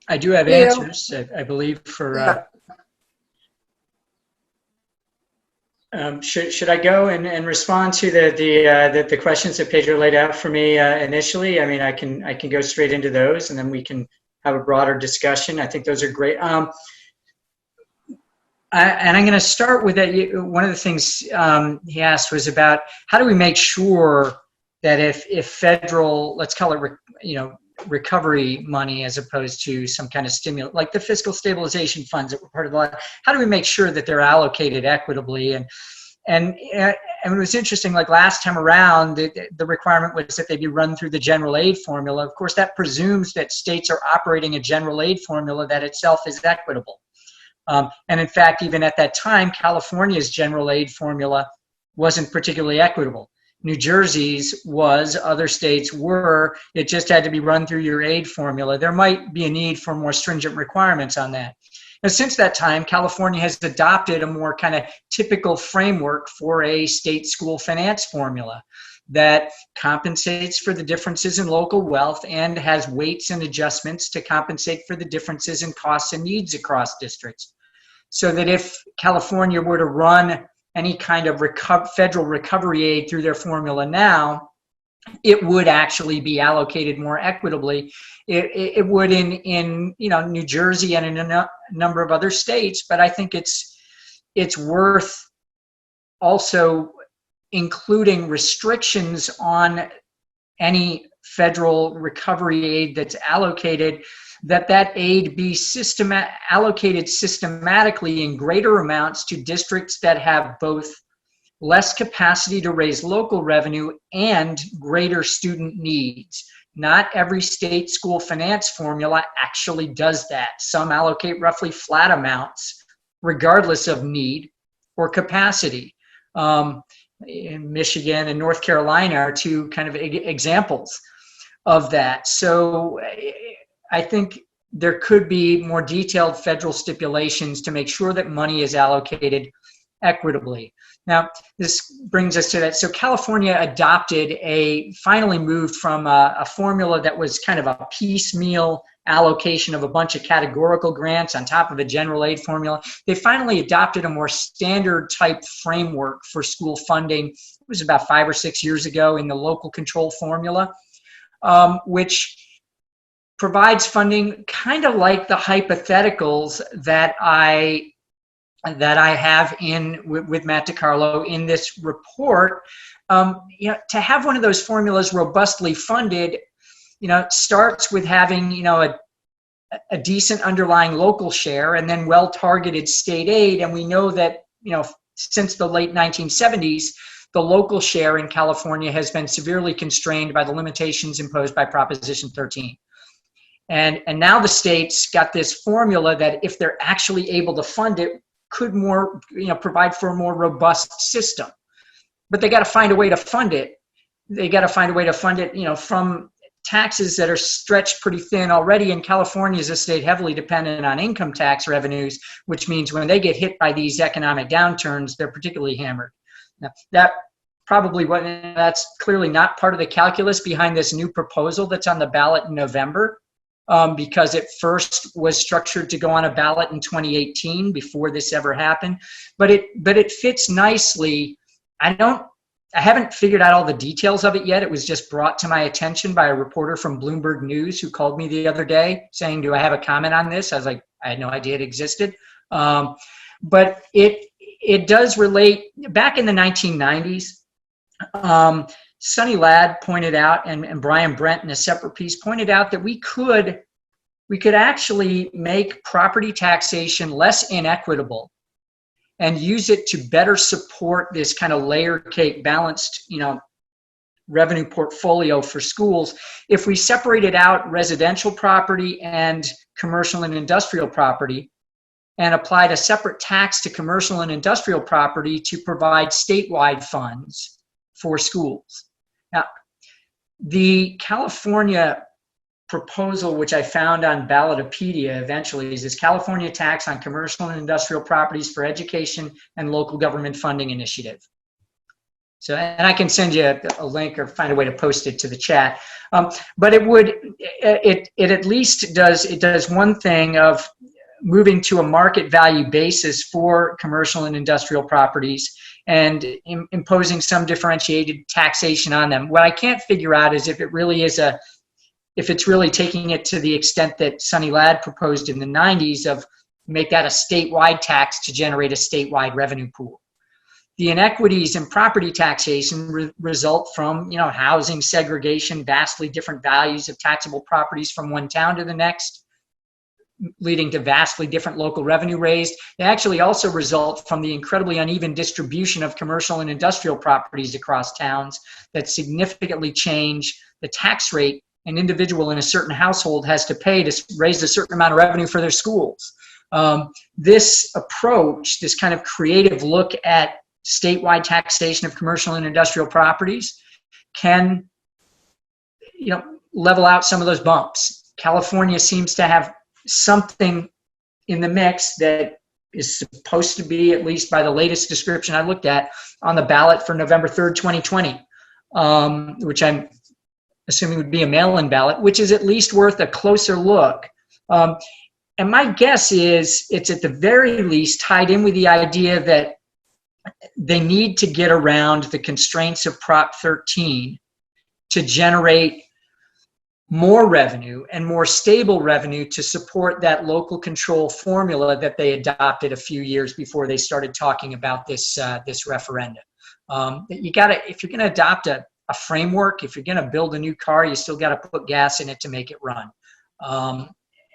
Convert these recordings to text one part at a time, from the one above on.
I do have Leo? answers, I believe, for. Yeah. Should I go and respond to the questions that Pedro laid out for me initially? I mean, I can go straight into those, and then we can have a broader discussion. I think those are great. And I'm going to start with that. One of the things he asked was about how do we make sure that if federal, let's call it, recovery money as opposed to some kind of stimulus, like the fiscal stabilization funds that were part of the law, how do we make sure that they're allocated equitably? And it was interesting, like last time around, the requirement was that they be run through the general aid formula. Of course, that presumes that states are operating a general aid formula that itself is equitable. And in fact, even at that time, California's general aid formula wasn't particularly equitable. New Jersey's was, other states were, it just had to be run through your aid formula. There might be a need for more stringent requirements on that. Now, since that time, California has adopted a more kind of typical framework for a state school finance formula that compensates for the differences in local wealth and has weights and adjustments to compensate for the differences in costs and needs across districts. So that if California were to run any kind of federal recovery aid through their formula now, it would actually be allocated more equitably. It would in New Jersey and in a number of other states, but I think it's worth also including restrictions on any federal recovery aid that's allocated, that aid be allocated systematically in greater amounts to districts that have both less capacity to raise local revenue and greater student needs. Not every state school finance formula actually does that. Some allocate roughly flat amounts regardless of need or capacity. In Michigan and North Carolina are two kind of examples of that. So I think there could be more detailed federal stipulations to make sure that money is allocated equitably. Now, this brings us to that. So California finally moved from a formula that was kind of a piecemeal allocation of a bunch of categorical grants on top of a general aid formula. They finally adopted a more standard type framework for school funding. It was about 5 or 6 years ago in the local control formula, which provides funding kind of like the hypotheticals that I have with Matt DiCarlo in this report. To have one of those formulas robustly funded, starts with having, a decent underlying local share and then well-targeted state aid. And we know that, since the late 1970s, the local share in California has been severely constrained by the limitations imposed by Proposition 13. And now the state's got this formula that if they're actually able to fund it, could provide for a more robust system. But they got to find a way to fund it. They got to find a way to fund it, from taxes that are stretched pretty thin already. And California is a state heavily dependent on income tax revenues, which means when they get hit by these economic downturns, they're particularly hammered. Now, that's clearly not part of the calculus behind this new proposal that's on the ballot in November. Because it first was structured to go on a ballot in 2018 before this ever happened, but it fits nicely. I haven't figured out all the details of it yet. It was just brought to my attention by a reporter from Bloomberg News who called me the other day saying, "Do I have a comment on this?" I was like, I had no idea it existed. But it does relate back in the 1990s. Sonny Ladd pointed out, and Brian Brent in a separate piece pointed out that we could actually make property taxation less inequitable and use it to better support this kind of layer cake balanced, revenue portfolio for schools if we separated out residential property and commercial and industrial property and applied a separate tax to commercial and industrial property to provide statewide funds for schools. Now, the California proposal, which I found on Ballotopedia eventually, is this California tax on commercial and industrial properties for education and local government funding initiative. So, and I can send you a link or find a way to post it to the chat. But it at least does one thing of moving to a market value basis for commercial and industrial properties and imposing some differentiated taxation on them. What I can't figure out is if it's really taking it to the extent that Sonny Ladd proposed in the 90s of make that a statewide tax to generate a statewide revenue pool. The inequities in property taxation result from, housing segregation, vastly different values of taxable properties from one town to the next, leading to vastly different local revenue raised. They actually also result from the incredibly uneven distribution of commercial and industrial properties across towns that significantly change the tax rate an individual in a certain household has to pay to raise a certain amount of revenue for their schools. This approach, this kind of creative look at statewide taxation of commercial and industrial properties can, level out some of those bumps. California seems to have something in the mix that is supposed to be, at least by the latest description I looked at, on the ballot for November 3rd, 2020, which I'm assuming would be a mail-in ballot, which is at least worth a closer look. And my guess is it's at the very least tied in with the idea that they need to get around the constraints of Prop 13 to generate more revenue and more stable revenue to support that local control formula that they adopted a few years before they started talking about this referendum. You gotta, if you're gonna adopt a framework, if you're gonna build a new car, you still gotta put gas in it to make it run.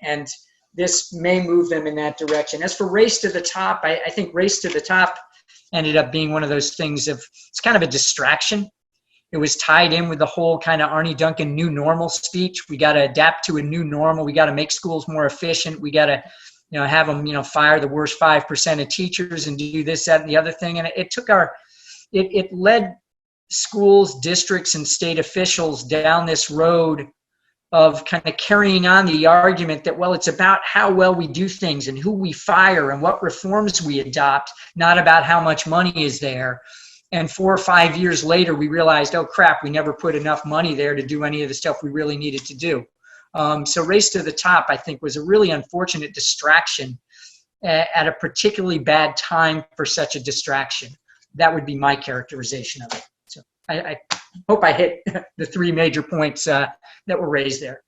And this may move them in that direction. As for Race to the Top, I think Race to the Top ended up being one of those things of, it's kind of a distraction. It was tied in with the whole kind of Arne Duncan new normal speech. We got to adapt to a new normal. We got to make schools more efficient. We got to, have them, fire the worst 5% of teachers and do this, that, and the other thing. And it led schools, districts, and state officials down this road of kind of carrying on the argument that, well, it's about how well we do things and who we fire and what reforms we adopt, not about how much money is there. And 4 or 5 years later, we realized, oh crap, we never put enough money there to do any of the stuff we really needed to do. So Race to the Top, I think, was a really unfortunate distraction at a particularly bad time for such a distraction. That would be my characterization of it. So I hope I hit the 3 major points that were raised there.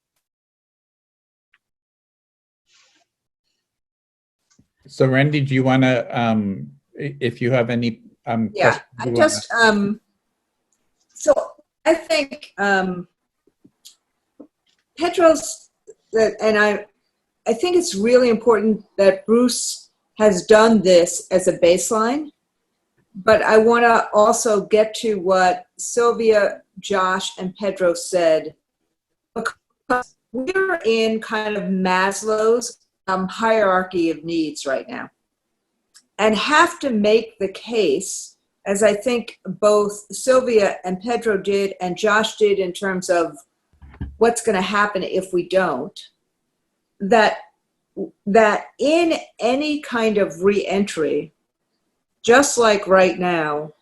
So Randy, do you want to, if you have any yeah, I just, so I think Pedro's, and I think it's really important that Bruce has done this as a baseline, but I want to also get to what Sylvia, Josh, and Pedro said, because we're in kind of Maslow's hierarchy of needs right now, and have to make the case, as I think both Sylvia and Pedro did and Josh did in terms of what's going to happen if we don't, that in any kind of re-entry, just like right now,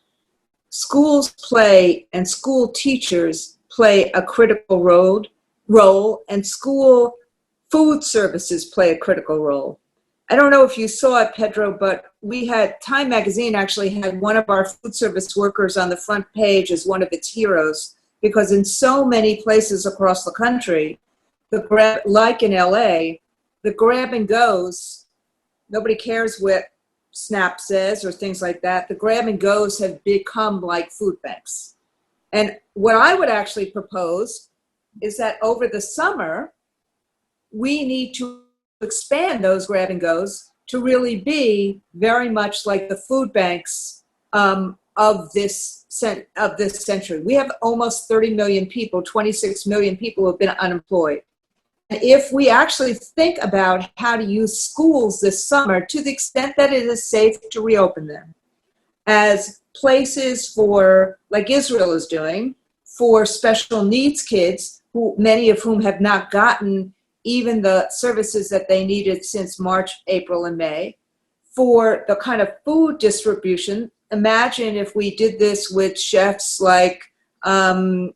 schools play and school teachers play a critical role, and school food services play a critical role. I don't know if you saw it, Pedro, but we had, Time Magazine actually had one of our food service workers on the front page as one of its heroes, because in so many places across the country, like in LA, the grab and goes, nobody cares what SNAP says or things like that, the grab and goes have become like food banks. And what I would actually propose is that over the summer, we need to expand those grab and goes to really be very much like the food banks of this century. We have almost 30 million people, 26 million people who have been unemployed. And if we actually think about how to use schools this summer to the extent that it is safe to reopen them as places for, like Israel is doing, for special needs kids, who many of whom have not gotten even the services that they needed since March, April, and May, for the kind of food distribution imagine if we did this with chefs like, like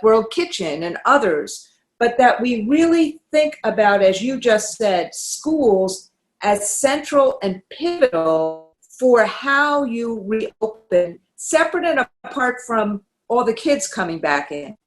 World Kitchen and others, but that we really think about, as you just said, schools as central and pivotal for how you reopen, separate and apart from all the kids coming back in.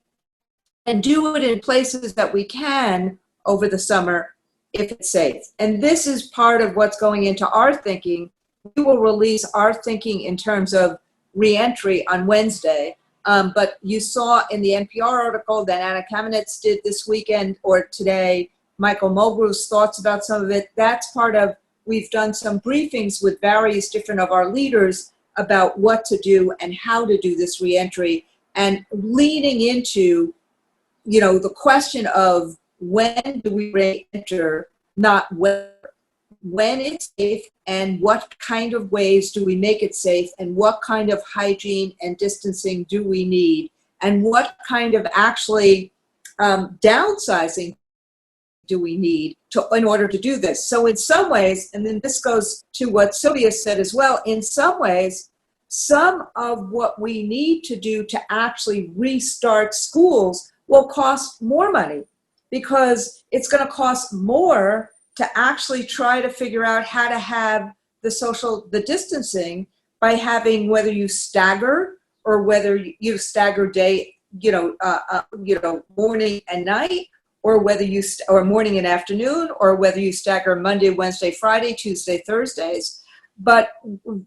And do it in places that we can over the summer if it's safe. And this is part of what's going into our thinking. We will release our thinking in terms of reentry on Wednesday. But you saw in the NPR article that Anna Kamenetz did this weekend or today, Michael Mulgrew's thoughts about some of it. That's part of, we've done some briefings with various different of our leaders about what to do and how to do this reentry, and leading into, the question of when do we re-enter, not when it's safe, and what kind of ways do we make it safe, and what kind of hygiene and distancing do we need, and what kind of actually downsizing do we need in order to do this. So in some ways, and then this goes to what Sylvia said as well, in some ways, some of what we need to do to actually restart schools will cost more money, because it's going to cost more to actually try to figure out how to have the distancing by having, whether you stagger or whether you stagger day, morning and night, or whether or morning and afternoon, or whether you stagger Monday, Wednesday, Friday, Tuesday, Thursdays. But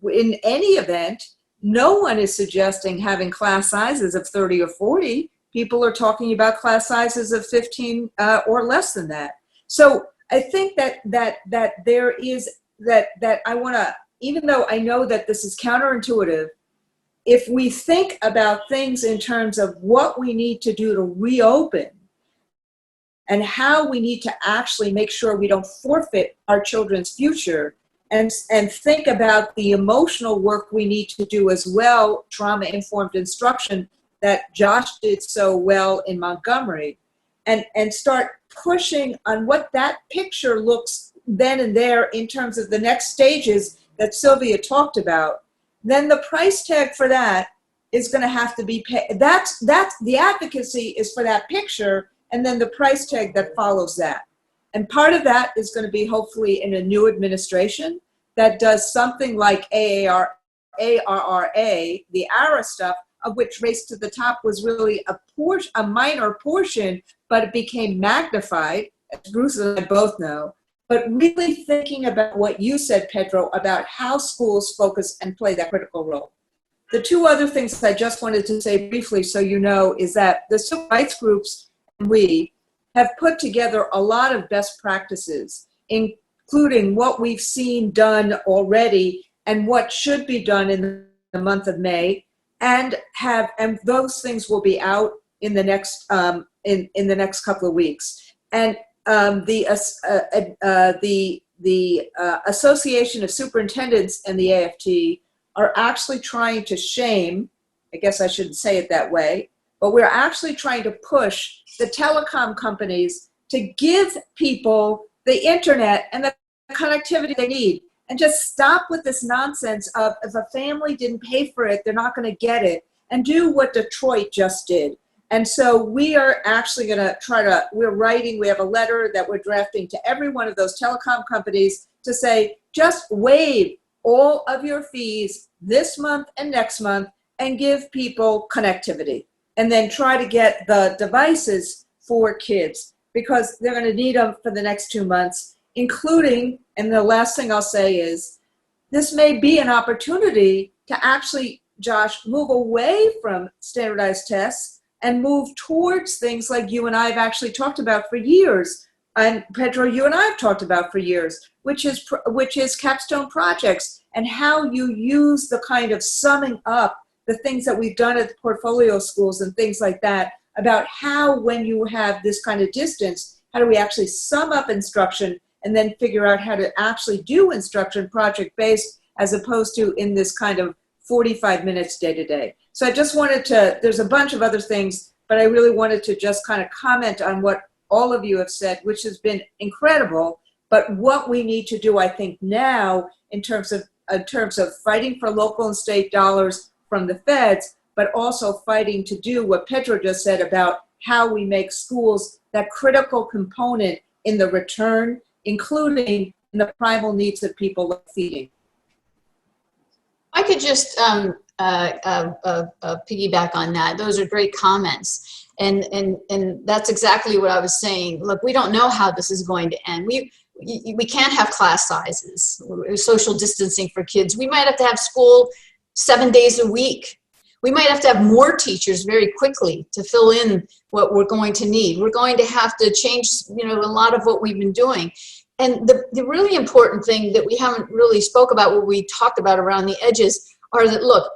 in any event, no one is suggesting having class sizes of 30 or 40. People are talking about class sizes of 15 or less than that. So I think that there is that I want to, even though I know that this is counterintuitive, if we think about things in terms of what we need to do to reopen and how we need to actually make sure we don't forfeit our children's future, and think about the emotional work we need to do as well, trauma-informed instruction that Josh did so well in Montgomery, and start pushing on what that picture looks then and there in terms of the next stages that Sylvia talked about, then the price tag for that is going to have to be paid. That's the advocacy is for that picture, and then the price tag that follows that. And part of that is going to be hopefully in a new administration that does something like ARRA, the ARRA stuff, of which Race to the Top was really a minor portion, but it became magnified, as Bruce and I both know. But really thinking about what you said, Pedro, about how schools focus and play that critical role. The two other things I just wanted to say briefly so you know is that the civil rights groups and we have put together a lot of best practices, including what we've seen done already and what should be done in the month of May, and those things will be out in the next in the next couple of weeks. And the Association of Superintendents and the AFT are actually trying to shame, I guess I shouldn't say it that way, but we're actually trying to push the telecom companies to give people the internet and the connectivity they need, and just stop with this nonsense of if a family didn't pay for it, they're not going to get it, and do what Detroit just did. And so we are actually going to we have a letter that we're drafting to every one of those telecom companies to say, just waive all of your fees this month and next month and give people connectivity. And then try to get the devices for kids, because they're going to need them for the next 2 months, including, and the last thing I'll say is, this may be an opportunity to actually, Josh, move away from standardized tests and move towards things like you and I have actually talked about for years, and Pedro, you and I have talked about for years, which is capstone projects, and how you use the kind of summing up the things that we've done at the portfolio schools and things like that, about how, when you have this kind of distance, how do we actually sum up instruction and then figure out how to actually do instruction project-based, as opposed to in this kind of 45 minutes day to day. So I just wanted to, there's a bunch of other things, but I really wanted to just kind of comment on what all of you have said, which has been incredible, but what we need to do, I think, now in terms of in terms of fighting for local and state dollars from the feds, but also fighting to do what Pedro just said about how we make schools that critical component in the return, including in the primal needs of people like feeding. I could just piggyback on that. Those are great comments. And that's exactly what I was saying. Look, we don't know how this is going to end. We can't have class sizes, social distancing for kids. We might have to have school 7 days a week. We might have to have more teachers very quickly to fill in what we're going to need. We're going to have to change, a lot of what we've been doing. And the really important thing that we haven't really spoke about, what we talked about around the edges, are that, look,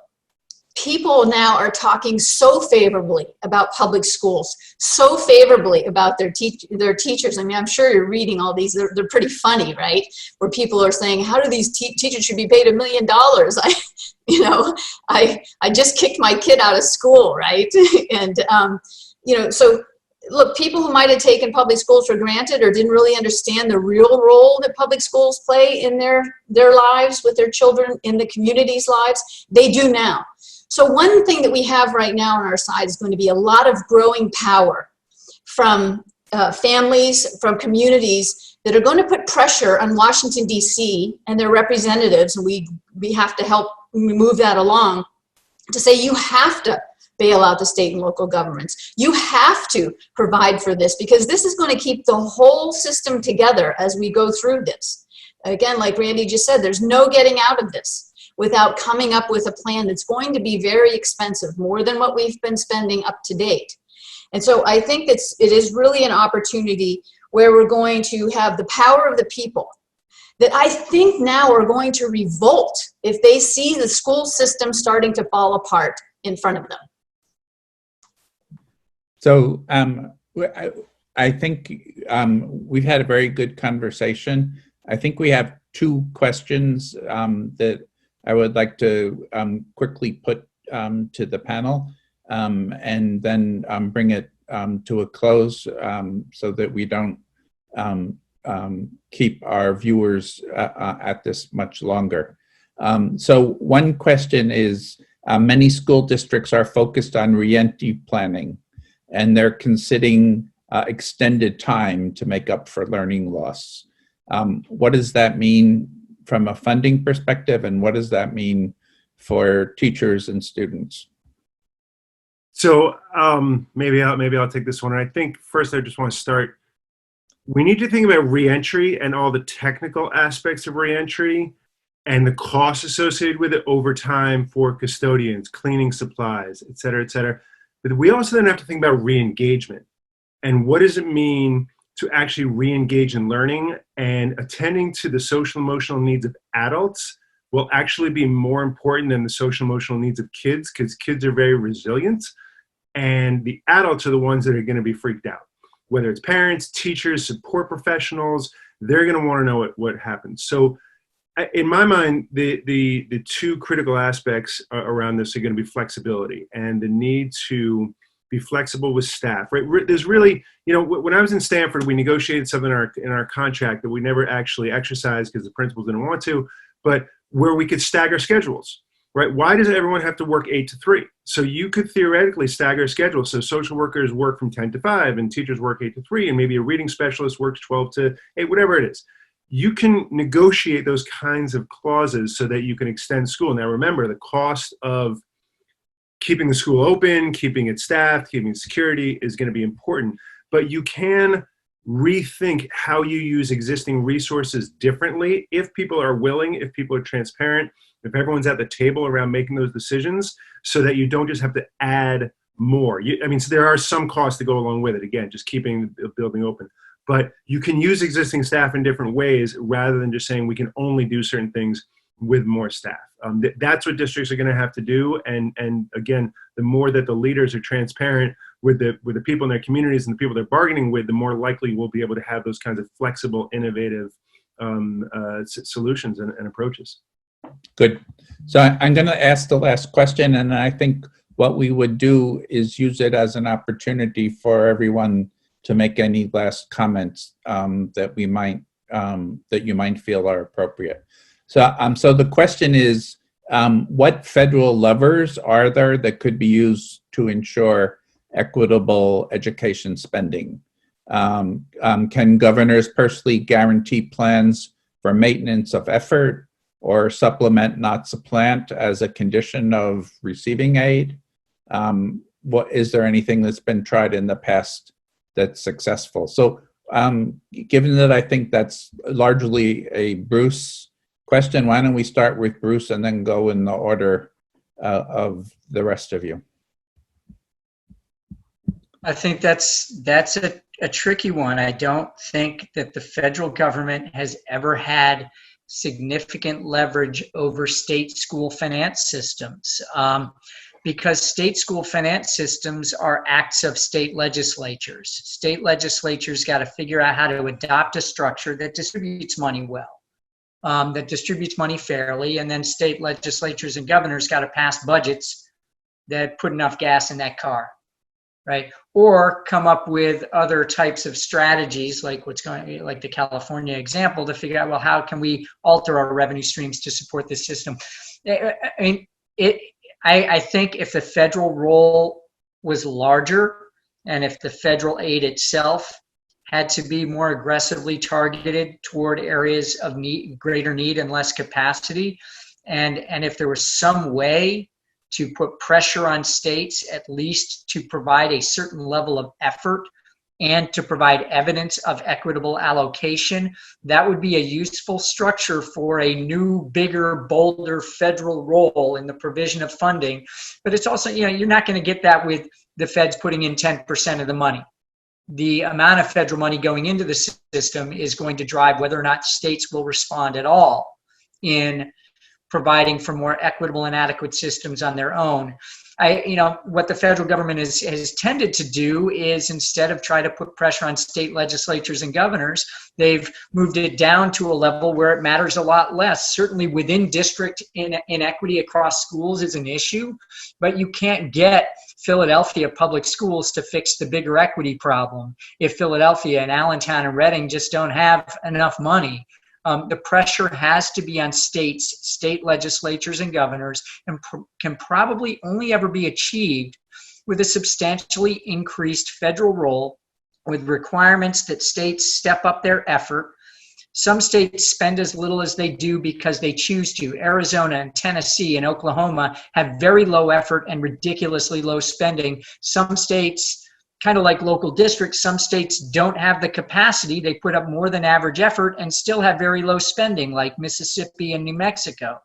people now are talking so favorably about public schools, so favorably about their teachers. I mean, I'm sure you're reading all these. They're pretty funny, right? Where people are saying, how do these teachers should be paid $1 million? I just kicked my kid out of school, right? And, so look, people who might have taken public schools for granted or didn't really understand the real role that public schools play in their lives with their children, in the community's lives, they do now. So one thing that we have right now on our side is going to be a lot of growing power from families, from communities that are going to put pressure on Washington, D.C. and their representatives, and we have to help move that along, to say you have to bail out the state and local governments. You have to provide for this, because this is going to keep the whole system together as we go through this. Again, like Randy just said, there's no getting out of this without coming up with a plan that's going to be very expensive, more than what we've been spending up to date. And so I think it is really an opportunity where we're going to have the power of the people that I think now are going to revolt if they see the school system starting to fall apart in front of them. So I think we've had a very good conversation. I think we have two questions that I would like to quickly put to the panel, and then bring it to a close so that we don't keep our viewers at this much longer. So one question is, many school districts are focused on reentry planning, and they're considering extended time to make up for learning loss. What does that mean from a funding perspective, and what does that mean for teachers and students? So maybe I'll take this one. I think first I just want to start. We need to think about reentry and all the technical aspects of reentry and the costs associated with it over time for custodians, cleaning supplies, et cetera, et cetera. But we also then have to think about re-engagement and what does it mean to actually re-engage in learning, and attending to the social emotional needs of adults will actually be more important than the social emotional needs of kids, because kids are very resilient and the adults are the ones that are going to be freaked out. Whether it's parents, teachers, support professionals, they're going to want to know what happens. So in my mind, the two critical aspects around this are going to be flexibility and the need to be flexible with staff, right? There's really, when I was in Stanford, we negotiated something in our contract that we never actually exercised because the principals didn't want to, but where we could stagger schedules, right? Why does everyone have to work 8 to 3? So you could theoretically stagger schedules. So social workers work from 10 to 5 and teachers work 8 to 3, and maybe a reading specialist works 12 to 8, whatever it is. You can negotiate those kinds of clauses so that you can extend school. Now remember, the cost of keeping the school open, keeping it staffed, keeping security is going to be important, but you can rethink how you use existing resources differently if people are willing, if people are transparent, if everyone's at the table around making those decisions, so that you don't just have to add more. So there are some costs to go along with it. Again, just keeping the building open. But you can use existing staff in different ways rather than just saying we can only do certain things with more staff. That's what districts are going to have to do. And again, the more that the leaders are transparent with the people in their communities and the people they're bargaining with, the more likely we'll be able to have those kinds of flexible, innovative solutions and approaches. Good. So I'm going to ask the last question, and I think what we would do is use it as an opportunity for everyone to make any last comments that you might feel are appropriate. So the question is, what federal levers are there that could be used to ensure equitable education spending? Can governors personally guarantee plans for maintenance of effort or supplement, not supplant, as a condition of receiving aid? Is there anything that's been tried in the past that's successful? So given that I think that's largely a Bruce question, why don't we start with Bruce and then go in the order of the rest of you? I think that's a tricky one. I don't think that the federal government has ever had significant leverage over state school finance systems, because state school finance systems are acts of state legislatures. State legislatures got to figure out how to adopt a structure that distributes money well, that distributes money fairly, and then state legislatures and governors got to pass budgets that put enough gas in that car, right? Or come up with other types of strategies, like like the California example, to figure out, well, how can we alter our revenue streams to support this system? I think if the federal role was larger, and if the federal aid itself had to be more aggressively targeted toward areas of greater need and less capacity, and if there was some way to put pressure on states, at least to provide a certain level of effort and to provide evidence of equitable allocation, that would be a useful structure for a new, bigger, bolder federal role in the provision of funding. But it's also, you're not going to get that with the feds putting in 10% of the money. The amount of federal money going into the system is going to drive whether or not states will respond at all in providing for more equitable and adequate systems on their own. What the federal government has tended to do is, instead of try to put pressure on state legislatures and governors, they've moved it down to a level where it matters a lot less. Certainly within district inequity across schools is an issue, but you can't get Philadelphia public schools to fix the bigger equity problem if Philadelphia and Allentown and Reading just don't have enough money. The pressure has to be on states, state legislatures and governors, and can probably only ever be achieved with a substantially increased federal role, with requirements that states step up their effort. Some states spend as little as they do because they choose to. Arizona and Tennessee and Oklahoma have very low effort and ridiculously low spending. Some states, kind of like local districts, some states don't have the capacity. They put up more than average effort and still have very low spending, like Mississippi and New Mexico.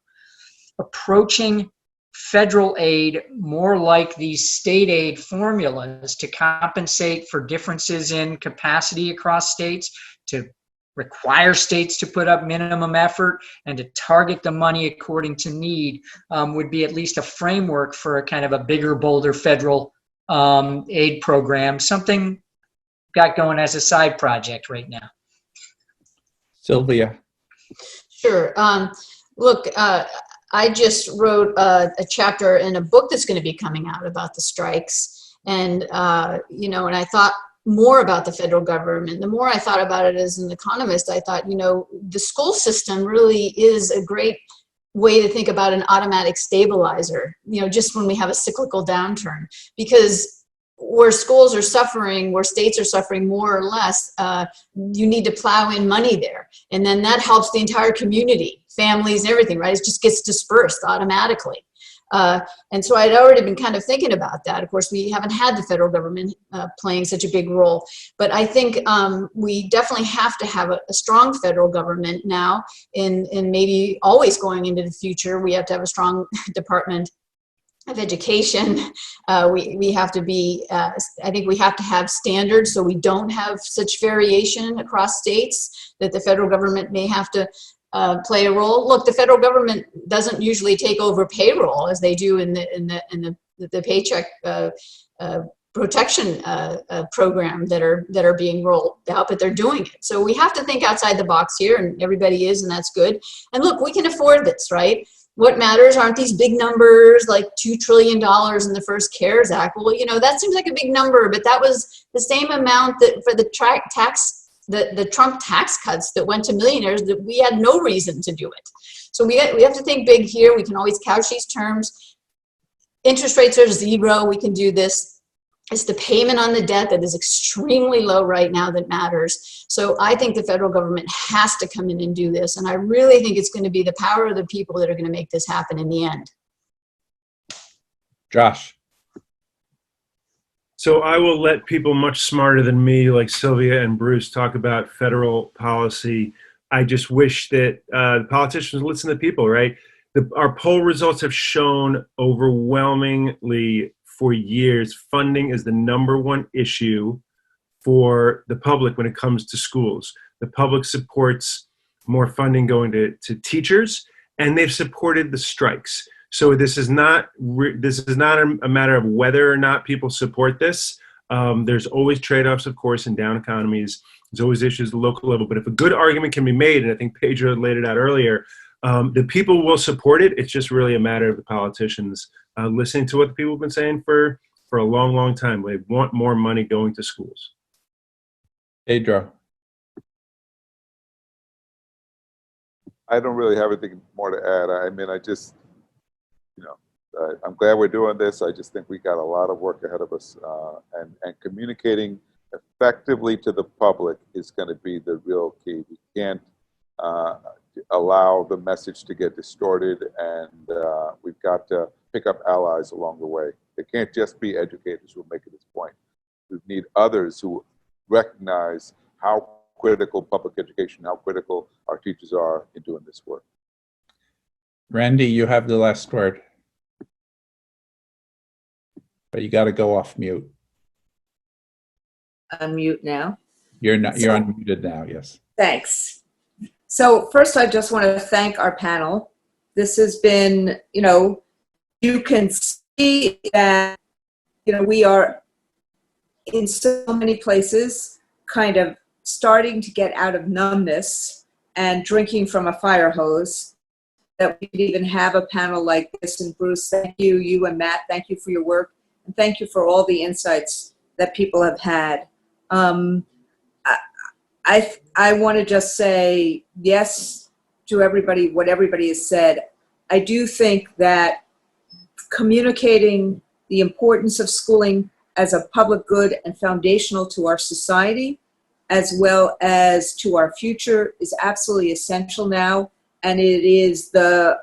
Approaching federal aid more like these state aid formulas to compensate for differences in capacity across states, to require states to put up minimum effort and to target the money according to need, would be at least a framework for a kind of a bigger, bolder federal aid program, something got going as a side project right now. Sylvia. Sure. Look, I just wrote a chapter in a book that's going to be coming out about the strikes. And, and I thought more about the federal government. The more I thought about it as an economist, I thought, the school system really is a great way to think about an automatic stabilizer, just when we have a cyclical downturn, because where schools are suffering, where states are suffering more or less, you need to plow in money there. And then that helps the entire community, families, everything, right? It just gets dispersed automatically. And so I'd already been kind of thinking about that. Of course, we haven't had the federal government playing such a big role, but I think we definitely have to have a strong federal government now, and maybe always going into the future. We have to have a strong Department of Education. We have to be, I think we have to have standards so we don't have such variation across states, that the federal government may have to play a role. Look, the federal government doesn't usually take over payroll as they do in the paycheck protection program that are being rolled out, but they're doing it. So we have to think outside the box here, and everybody is, and that's good. And look, we can afford this, right? What matters aren't these big numbers like $2 trillion in the first CARES Act. Well, that seems like a big number, but that was the same amount that for the tax the Trump tax cuts that went to millionaires that we had no reason to do it. So we have to think big here. We can always couch these terms. Interest rates are 0. We can do this. It's the payment on the debt that is extremely low right now that matters. So I think the federal government has to come in and do this. And I really think it's going to be the power of the people that are going to make this happen in the end. Josh. So I will let people much smarter than me, like Sylvia and Bruce, talk about federal policy. I just wish that the politicians listen to people, right? Our poll results have shown overwhelmingly for years, funding is the #1 issue for the public when it comes to schools. The public supports more funding going to teachers, and they've supported the strikes. So this is not a matter of whether or not people support this. There's always trade-offs, of course, in down economies. There's always issues at the local level. But if a good argument can be made, and I think Pedro laid it out earlier, the people will support it. It's just really a matter of the politicians listening to what the people have been saying for a long, long time. They want more money going to schools. Pedro. I don't really have anything more to add. I mean, I'm glad we're doing this. I just think we got a lot of work ahead of us, and communicating effectively to the public is going to be the real key. We can't allow the message to get distorted, and we've got to pick up allies along the way. It can't just be educators who make it this point. We need others who recognize how critical public education, how critical our teachers are in doing this work. Randy, you have the last word. But you got to go off mute. Unmute now. You're unmuted now, yes. Thanks. So first, I just want to thank our panel. This has been, you can see that, we are in so many places kind of starting to get out of numbness and drinking from a fire hose, that we could even have a panel like this. And Bruce, thank you, you and Matt, thank you for your work. And thank you for all the insights that people have had. I want to just say yes to everybody, what everybody has said. I do think that communicating the importance of schooling as a public good and foundational to our society, as well as to our future, is absolutely essential now. And it is the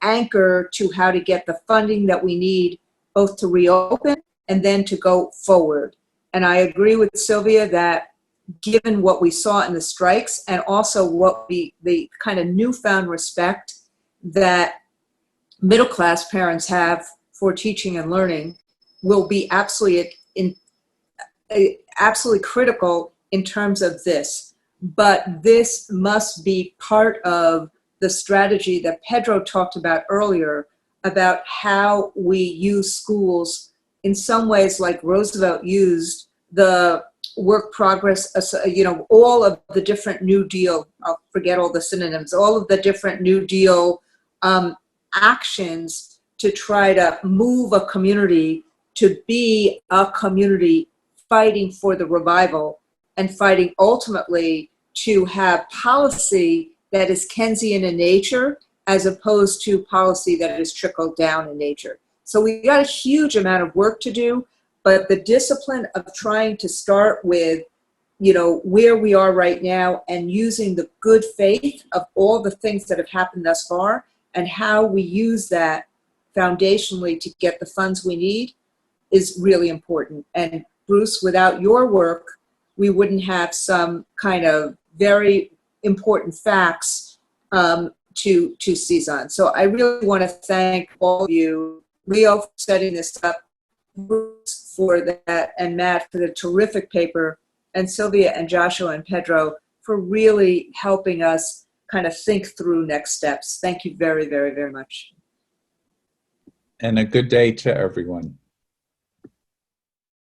anchor to how to get the funding that we need, both to reopen and then to go forward. And I agree with Sylvia that given what we saw in the strikes, and also what the kind of newfound respect that middle class parents have for teaching and learning, will be absolutely critical in terms of this. But this must be part of the strategy that Pedro talked about earlier, about how we use schools in some ways like Roosevelt used the work progress, all of the different New Deal, I'll forget all the synonyms, all of the different New Deal actions to try to move a community to be a community fighting for the revival and fighting ultimately to have policy that is Keynesian in nature, as opposed to policy that is trickled down in nature. So we got a huge amount of work to do, but the discipline of trying to start with, where we are right now and using the good faith of all the things that have happened thus far and how we use that foundationally to get the funds we need is really important. And Bruce, without your work, we wouldn't have some kind of very important facts to seize on. So I really want to thank all of you, Leo for setting this up, Bruce for that, and Matt for the terrific paper, and Sylvia and Joshua and Pedro for really helping us kind of think through next steps. Thank you very, very, very much. And a good day to everyone.